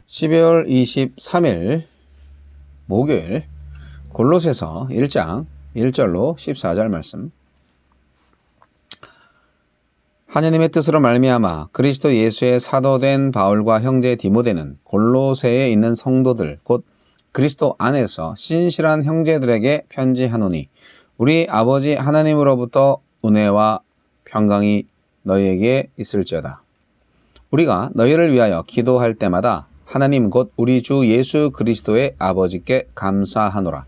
12월 23일 목요일 골로새서 1장 1절로 14절 말씀. 하느님의 뜻으로 말미암아 그리스도 예수의 사도된 바울과 형제 디모데는 골로새에 있는 성도들 곧 그리스도 안에서 신실한 형제들에게 편지하노니 우리 아버지 하나님으로부터 은혜와 평강이 너희에게 있을지어다. 우리가 너희를 위하여 기도할 때마다 하나님 곧 우리 주 예수 그리스도의 아버지께 감사하노라.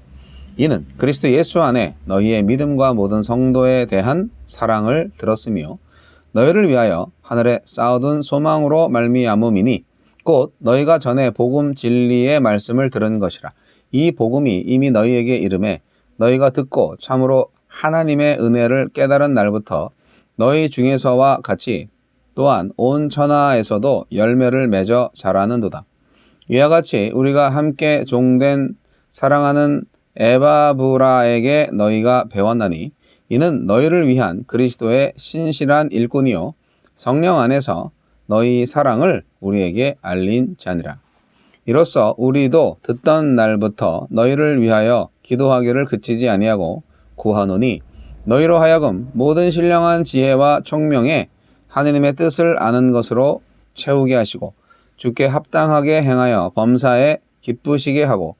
이는 그리스도 예수 안에 너희의 믿음과 모든 성도에 대한 사랑을 들었으며 너희를 위하여 하늘에 쌓아둔 소망으로 말미암음이니 곧 너희가 전에 복음 진리의 말씀을 들은 것이라. 이 복음이 이미 너희에게 이름에 너희가 듣고 참으로 하나님의 은혜를 깨달은 날부터 너희 중에서와 같이 또한 온 천하에서도 열매를 맺어 자라는도다. 이와 같이 우리가 함께 종된 사랑하는 에바브라에게 너희가 배웠나니 이는 너희를 위한 그리스도의 신실한 일꾼이요 성령 안에서 너희 사랑을 우리에게 알린 자니라. 이로써 우리도 듣던 날부터 너희를 위하여 기도하기를 그치지 아니하고 구하노니 너희로 하여금 모든 신령한 지혜와 총명에 하느님의 뜻을 아는 것으로 채우게 하시고 주께 합당하게 행하여 범사에 기쁘시게 하고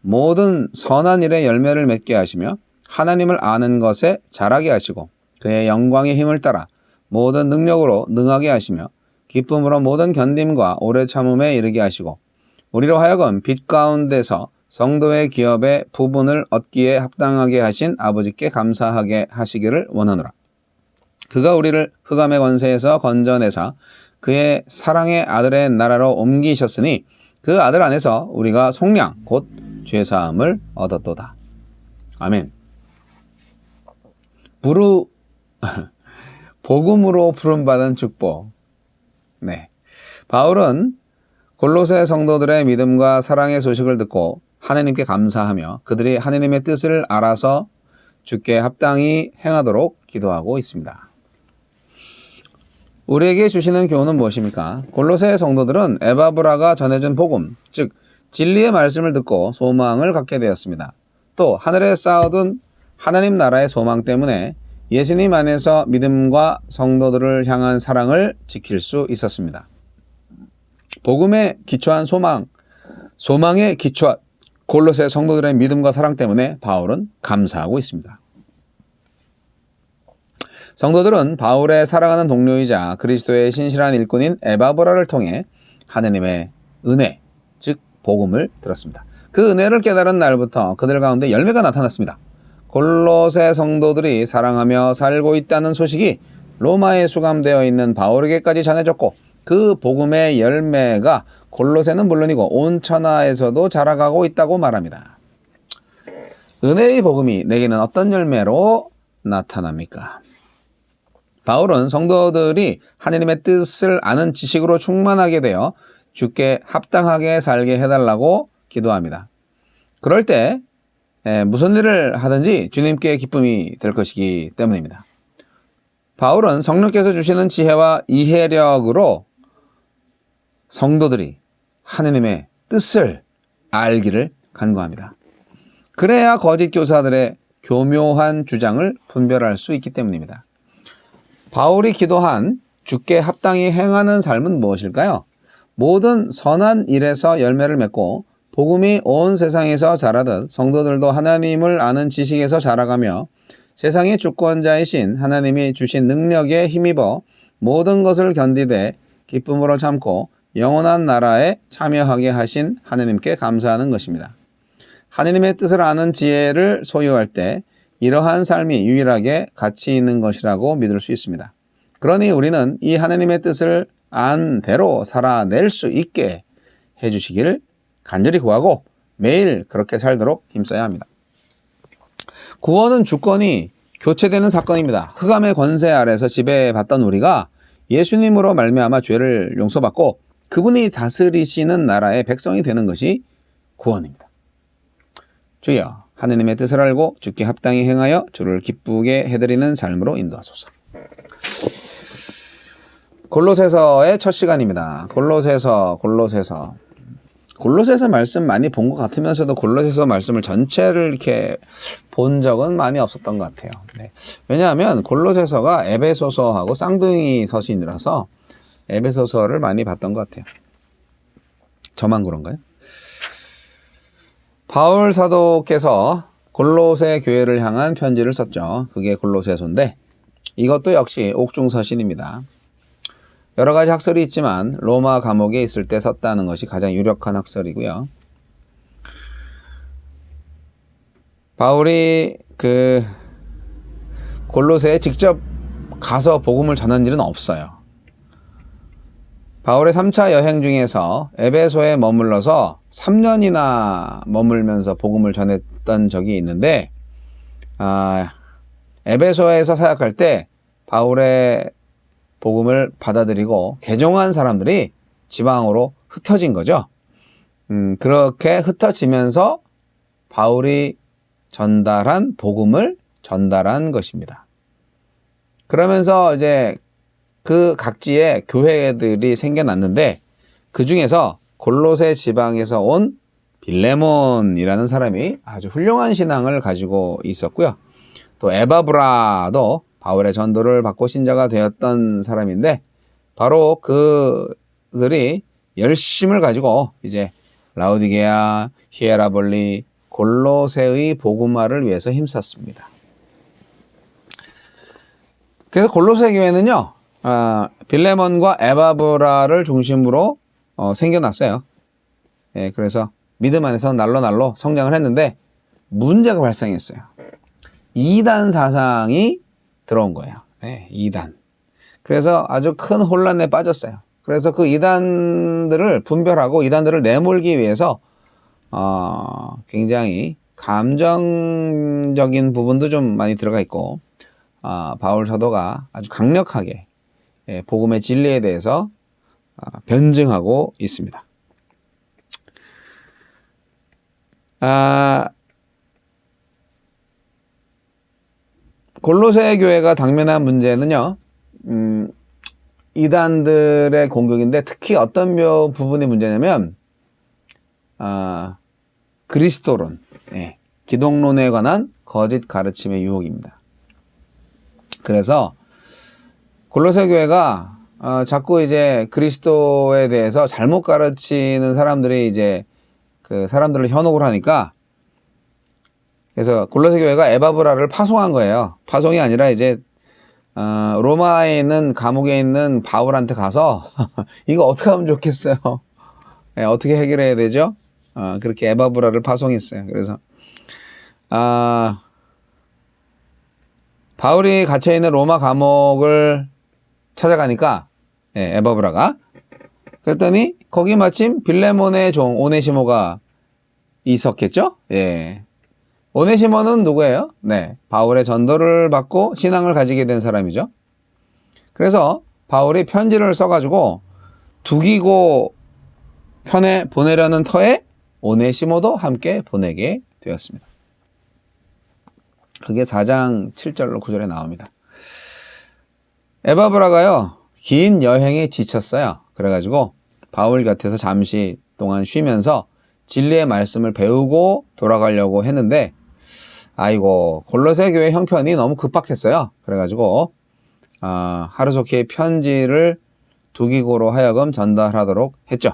모든 선한 일에 열매를 맺게 하시며 하나님을 아는 것에 자라게 하시고 그의 영광의 힘을 따라 모든 능력으로 능하게 하시며 기쁨으로 모든 견딤과 오래 참음에 이르게 하시고 우리로 하여금 빛 가운데서 성도의 기업의 부분을 얻기에 합당하게 하신 아버지께 감사하게 하시기를 원하노라. 그가 우리를 흑암의 권세에서 건져내사 그의 사랑의 아들의 나라로 옮기셨으니 그 아들 안에서 우리가 속량 곧 죄사함을 얻었도다. 아멘. 복음으로 부름받은 축복. 네. 바울은 골로새 성도들의 믿음과 사랑의 소식을 듣고 하나님께 감사하며 그들이 하나님의 뜻을 알아서 주께 합당히 행하도록 기도하고 있습니다. 우리에게 주시는 교훈은 무엇입니까? 골로새 성도들은 에바브라가 전해준 복음, 즉 진리의 말씀을 듣고 소망을 갖게 되었습니다. 또 하늘에 쌓아둔 하나님 나라의 소망 때문에 예수님 안에서 믿음과 성도들을 향한 사랑을 지킬 수 있었습니다. 복음에 기초한 소망에 기초한 골로새 성도들의 믿음과 사랑 때문에 바울은 감사하고 있습니다. 성도들은 바울의 사랑하는 동료이자 그리스도의 신실한 일꾼인 에바브라를 통해 하느님의 은혜, 즉 복음을 들었습니다. 그 은혜를 깨달은 날부터 그들 가운데 열매가 나타났습니다. 골로새 성도들이 사랑하며 살고 있다는 소식이 로마에 수감되어 있는 바울에게까지 전해졌고 그 복음의 열매가 골로새는 물론이고 온 천하에서도 자라가고 있다고 말합니다. 은혜의 복음이 내게는 어떤 열매로 나타납니까? 바울은 성도들이 하나님의 뜻을 아는 지식으로 충만하게 되어 주께 합당하게 살게 해달라고 기도합니다. 그럴 때 무슨 일을 하든지 주님께 기쁨이 될 것이기 때문입니다. 바울은 성령께서 주시는 지혜와 이해력으로 성도들이 하나님의 뜻을 알기를 간구합니다. 그래야 거짓 교사들의 교묘한 주장을 분별할 수 있기 때문입니다. 바울이 기도한 주께 합당히 행하는 삶은 무엇일까요? 모든 선한 일에서 열매를 맺고 복음이 온 세상에서 자라듯 성도들도 하나님을 아는 지식에서 자라가며 세상의 주권자이신 하나님이 주신 능력에 힘입어 모든 것을 견디되 기쁨으로 참고 영원한 나라에 참여하게 하신 하나님께 감사하는 것입니다. 하나님의 뜻을 아는 지혜를 소유할 때 이러한 삶이 유일하게 가치 있는 것이라고 믿을 수 있습니다. 그러니 우리는 이 하나님의 뜻을 안 대로 살아낼 수 있게 해주시기를 간절히 구하고 매일 그렇게 살도록 힘써야 합니다. 구원은 주권이 교체되는 사건입니다. 흑암의 권세 아래서 지배받던 우리가 예수님으로 말미암아 죄를 용서받고 그분이 다스리시는 나라의 백성이 되는 것이 구원입니다. 주여 하느님의 뜻을 알고 주께 합당히 행하여 주를 기쁘게 해드리는 삶으로 인도하소서. 골로새서의 첫 시간입니다. 골로새서 골로새서 말씀 많이 본 것 같으면서도 골로새서 말씀을 전체를 이렇게 본 적은 많이 없었던 것 같아요. 네. 왜냐하면 골로새서가 에베소서하고 쌍둥이 서신이라서 에베소서를 많이 봤던 것 같아요. 저만 그런가요? 바울 사도께서 골로새 교회를 향한 편지를 썼죠. 그게 골로새서인데 이것도 역시 옥중서신입니다. 여러 가지 학설이 있지만 로마 감옥에 있을 때 썼다는 것이 가장 유력한 학설이고요. 바울이 골로새에 직접 가서 복음을 전한 일은 없어요. 바울의 3차 여행 중에서 에베소에 머물러서 3년이나 머물면서 복음을 전했던 적이 있는데 에베소에서 사역할 때 바울의 복음을 받아들이고 개종한 사람들이 지방으로 흩어진 거죠. 그렇게 흩어지면서 바울이 전달한 복음을 전달한 것입니다. 그러면서 이제 그 각지에 교회들이 생겨났는데 그 중에서 골로새 지방에서 온 빌레몬이라는 사람이 아주 훌륭한 신앙을 가지고 있었고요. 또 에바브라도 바울의 전도를 받고 신자가 되었던 사람인데 바로 그들이 열심을 가지고 이제 라오디게아, 히에라볼리, 골로새의 복음화를 위해서 힘썼습니다. 그래서 골로새 교회는요, 빌레몬과 에바브라를 중심으로 생겨났어요. 예, 그래서 믿음 안에서 날로 성장을 했는데 문제가 발생했어요. 이단 사상이 들어온 거예요. 네, 이단. 그래서 아주 큰 혼란에 빠졌어요. 그래서 그 이단들을 분별하고 이단들을 내몰기 위해서 굉장히 감정적인 부분도 좀 많이 들어가 있고 바울 사도가 아주 강력하게 복음의 진리에 대해서 변증하고 있습니다. 골로새 교회가 당면한 문제는요, 이단들의 공격인데 특히 어떤 부분이 문제냐면 그리스도론, 기독론에 관한 거짓 가르침의 유혹입니다. 그래서 골로새 교회가 자꾸 이제 그리스도에 대해서 잘못 가르치는 사람들이 이제 그 사람들을 현혹을 하니까 그래서 골로새 교회가 에바브라를 파송한 거예요. 파송이 아니라 이제 로마에 있는 감옥에 있는 바울한테 가서 이거 어떻게 하면 좋겠어요? 어떻게 해결해야 되죠? 그렇게 에바브라를 파송했어요. 그래서 바울이 갇혀있는 로마 감옥을 찾아가니까 에바브라가 그랬더니 거기 마침 빌레몬의 종 오네시모가 있었겠죠? 예. 오네시모는 누구예요? 네, 바울의 전도를 받고 신앙을 가지게 된 사람이죠. 그래서 바울이 편지를 써가지고 두기고 편에 보내려는 터에 오네시모도 함께 보내게 되었습니다. 그게 4장 7절로 9절에 나옵니다. 에바브라가요, 긴 여행에 지쳤어요. 그래가지고 바울 곁에서 잠시 동안 쉬면서 진리의 말씀을 배우고 돌아가려고 했는데 아이고 골로새 교회 형편이 너무 급박했어요. 그래가지고 하루속히 편지를 두기고로 하여금 전달하도록 했죠.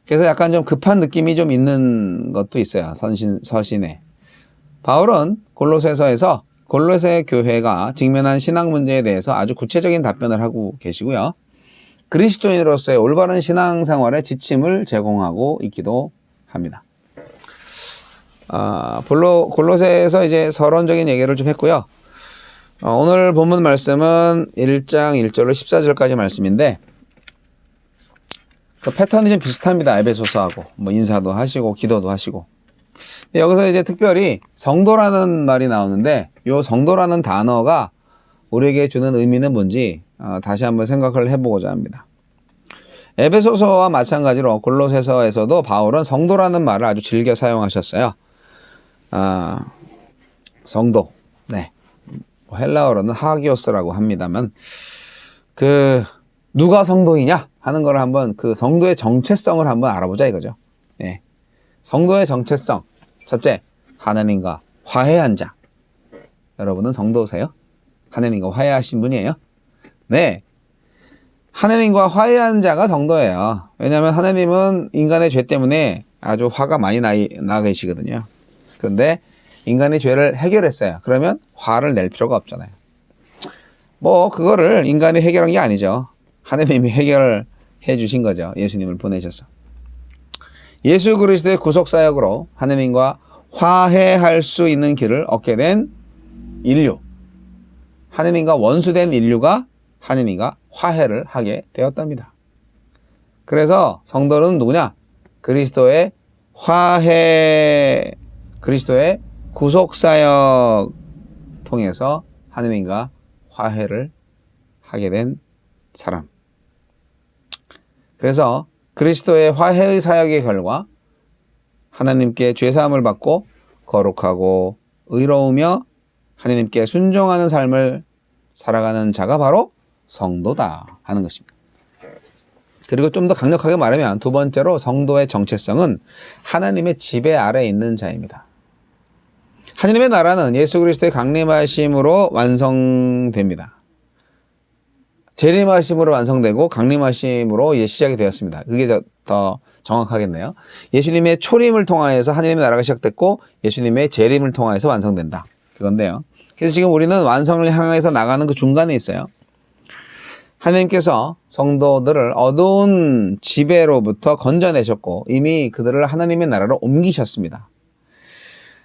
그래서 약간 좀 급한 느낌이 좀 있는 것도 있어요. 서신에. 바울은 골로새서에서 골로새 교회가 직면한 신앙 문제에 대해서 아주 구체적인 답변을 하고 계시고요. 그리스도인으로서의 올바른 신앙생활의 지침을 제공하고 있기도 합니다. 골로새에서 이제 서론적인 얘기를 좀 했고요. 오늘 본문 말씀은 1장 1절로 14절까지 말씀인데 그 패턴이 좀 비슷합니다. 에베소서하고 뭐 인사도 하시고 기도도 하시고. 여기서 이제 특별히 성도라는 말이 나오는데 이 성도라는 단어가 우리에게 주는 의미는 뭔지 다시 한번 생각을 해보고자 합니다. 에베소서와 마찬가지로 골로새서에서도 바울은 성도라는 말을 아주 즐겨 사용하셨어요. 성도, 네, 헬라어로는 하기오스라고 합니다만 누가 성도이냐 하는 걸 한번 그 성도의 정체성을 한번 알아보자 이거죠. 예. 성도의 정체성. 첫째, 하나님과 화해한 자. 여러분은 성도세요? 하나님과 화해하신 분이에요? 네. 하나님과 화해한 자가 성도예요. 왜냐하면 하나님은 인간의 죄 때문에 아주 화가 많이 나 계시거든요. 그런데 인간의 죄를 해결했어요. 그러면 화를 낼 필요가 없잖아요. 뭐 그거를 인간이 해결한 게 아니죠. 하나님이 해결해 주신 거죠. 예수님을 보내셔서. 예수 그리스도의 구속사역으로 하나님과 화해할 수 있는 길을 얻게 된 인류. 하나님과 원수된 인류가 하나님과 화해를 하게 되었답니다. 그래서 성도는 누구냐? 그리스도의 화해, 그리스도의 구속사역 통해서 하나님과 화해를 하게 된 사람. 그래서 그리스도의 화해의 사역의 결과 하나님께 죄사함을 받고 거룩하고 의로우며 하나님께 순종하는 삶을 살아가는 자가 바로 성도다 하는 것입니다. 그리고 좀 더 강력하게 말하면 두 번째로 성도의 정체성은 하나님의 지배 아래에 있는 자입니다. 하나님의 나라는 예수 그리스도의 강림하심으로 완성됩니다. 재림하심으로 완성되고 강림하심으로 이제 시작이 되었습니다. 그게 더 정확하겠네요. 예수님의 초림을 통하여서 하나님의 나라가 시작됐고 예수님의 재림을 통하여서 완성된다. 그건데요. 그래서 지금 우리는 완성을 향해서 나가는 그 중간에 있어요. 하나님께서 성도들을 어두운 지배로부터 건져내셨고 이미 그들을 하나님의 나라로 옮기셨습니다.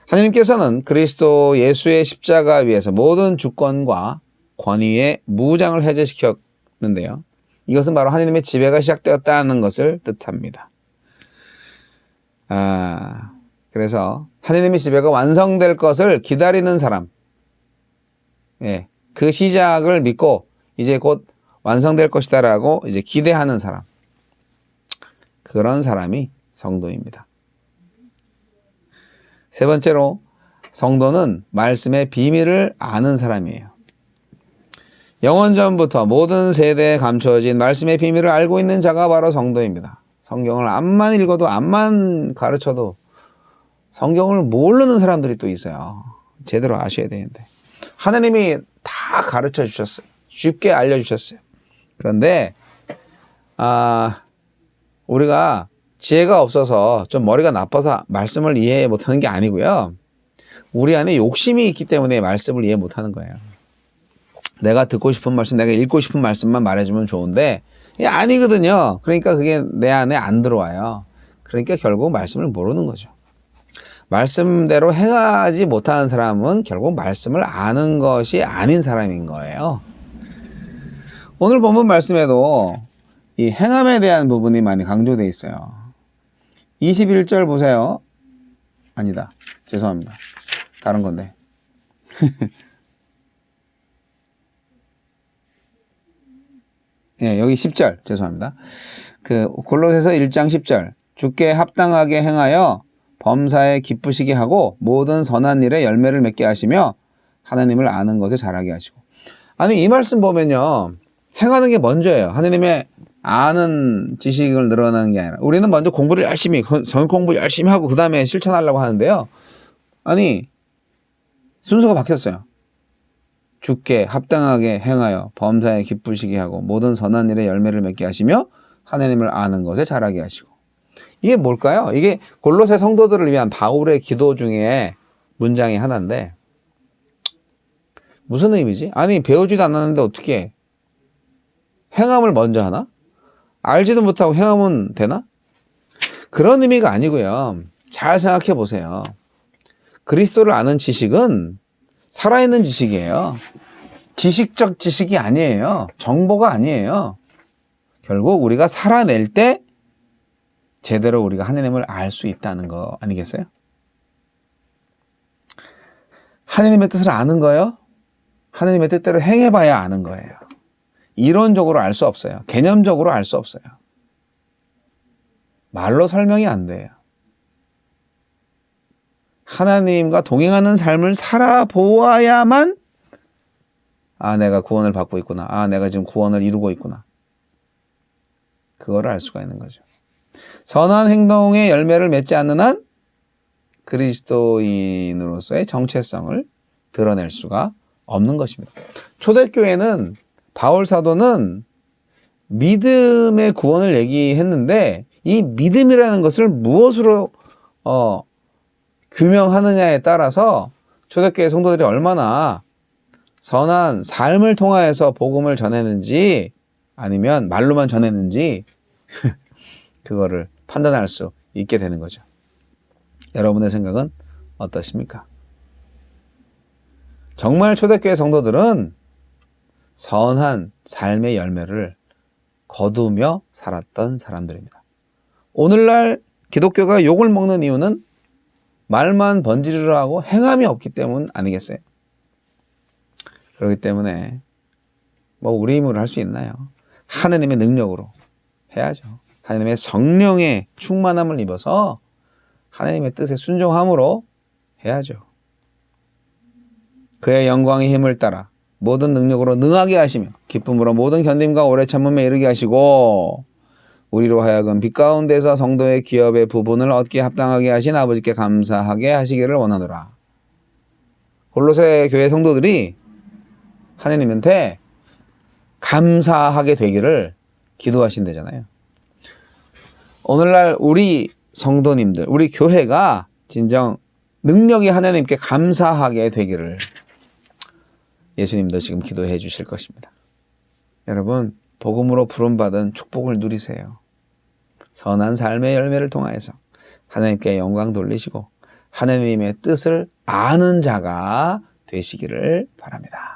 하나님께서는 그리스도 예수의 십자가 위에서 모든 주권과 권위의 무장을 해제시켰는데요. 이것은 바로 하나님의 지배가 시작되었다는 것을 뜻합니다. 그래서 하나님의 지배가 완성될 것을 기다리는 사람, 예, 그 시작을 믿고 이제 곧 완성될 것이다라고 이제 기대하는 사람, 그런 사람이 성도입니다. 세 번째로 성도는 말씀의 비밀을 아는 사람이에요. 영원전부터 모든 세대에 감추어진 말씀의 비밀을 알고 있는 자가 바로 성도입니다. 성경을 암만 읽어도 암만 가르쳐도 성경을 모르는 사람들이 또 있어요. 제대로 아셔야 되는데 하나님이 다 가르쳐 주셨어요. 쉽게 알려주셨어요. 그런데 우리가 지혜가 없어서 좀 머리가 나빠서 말씀을 이해 못하는 게 아니고요. 우리 안에 욕심이 있기 때문에 말씀을 이해 못하는 거예요. 내가 듣고 싶은 말씀, 내가 읽고 싶은 말씀만 말해주면 좋은데 이게 아니거든요. 그러니까 그게 내 안에 안 들어와요. 그러니까 결국 말씀을 모르는 거죠. 말씀대로 행하지 못하는 사람은 결국 말씀을 아는 것이 아닌 사람인 거예요. 오늘 본문 말씀에도 이 행함에 대한 부분이 많이 강조되어 있어요. 21절 보세요. 아니다. 죄송합니다. 다른 건데. 예, 여기 10절. 죄송합니다. 그 골로새서 1장 10절. 주께 합당하게 행하여 범사에 기쁘시게 하고 모든 선한 일에 열매를 맺게 하시며 하나님을 아는 것을 잘하게 하시고. 아니 이 말씀 보면요. 행하는 게 먼저예요. 하나님의 아는 지식을 늘어나는 게 아니라 우리는 먼저 공부를 열심히 성경 공부 열심히 하고 그 다음에 실천하려고 하는데요. 아니 순서가 바뀌었어요. 주께 합당하게 행하여 범사에 기쁘시게 하고 모든 선한 일에 열매를 맺게 하시며 하나님을 아는 것에 잘하게 하시고. 이게 뭘까요? 이게 골로새 성도들을 위한 바울의 기도 중에 문장이 하나인데 무슨 의미지? 아니 배우지도 않았는데 어떻게 행함을 먼저 하나? 알지도 못하고 행하면 되나? 그런 의미가 아니고요. 잘 생각해 보세요. 그리스도를 아는 지식은 살아있는 지식이에요. 지식적 지식이 아니에요. 정보가 아니에요. 결국 우리가 살아낼 때 제대로 우리가 하나님을 알 수 있다는 거 아니겠어요? 하나님의 뜻을 아는 거예요? 하나님의 뜻대로 행해봐야 아는 거예요. 이론적으로 알 수 없어요. 개념적으로 알 수 없어요. 말로 설명이 안 돼요. 하나님과 동행하는 삶을 살아보아야만 내가 구원을 받고 있구나. 내가 지금 구원을 이루고 있구나. 그거를 알 수가 있는 거죠. 선한 행동의 열매를 맺지 않는 한 그리스도인으로서의 정체성을 드러낼 수가 없는 것입니다. 초대교회는 바울 사도는 믿음의 구원을 얘기했는데 이 믿음이라는 것을 무엇으로 규명하느냐에 따라서 초대교회 성도들이 얼마나 선한 삶을 통하여서 복음을 전했는지 아니면 말로만 전했는지 그거를 판단할 수 있게 되는 거죠. 여러분의 생각은 어떠십니까? 정말 초대교회 성도들은 선한 삶의 열매를 거두며 살았던 사람들입니다. 오늘날 기독교가 욕을 먹는 이유는 말만 번지르르 하고 행함이 없기 때문 아니겠어요? 그렇기 때문에 뭐 우리 힘으로 할 수 있나요? 하느님의 능력으로 해야죠. 하느님의 성령의 충만함을 입어서 하나님의 뜻에 순종함으로 해야죠. 그의 영광의 힘을 따라 모든 능력으로 능하게 하시며 기쁨으로 모든 견딤과 오래 참음에 이르게 하시고 우리로 하여금 빛 가운데서 성도의 기업의 부분을 얻기에 합당하게 하신 아버지께 감사하게 하시기를 원하노라. 골로새 교회 성도들이 하나님한테 감사하게 되기를 기도하신대잖아요. 오늘날 우리 성도님들, 우리 교회가 진정 능력이 하나님께 감사하게 되기를 예수님도 지금 기도해 주실 것입니다. 여러분, 복음으로 부름받은 축복을 누리세요. 선한 삶의 열매를 통하여서 하나님께 영광 돌리시고 하나님의 뜻을 아는 자가 되시기를 바랍니다.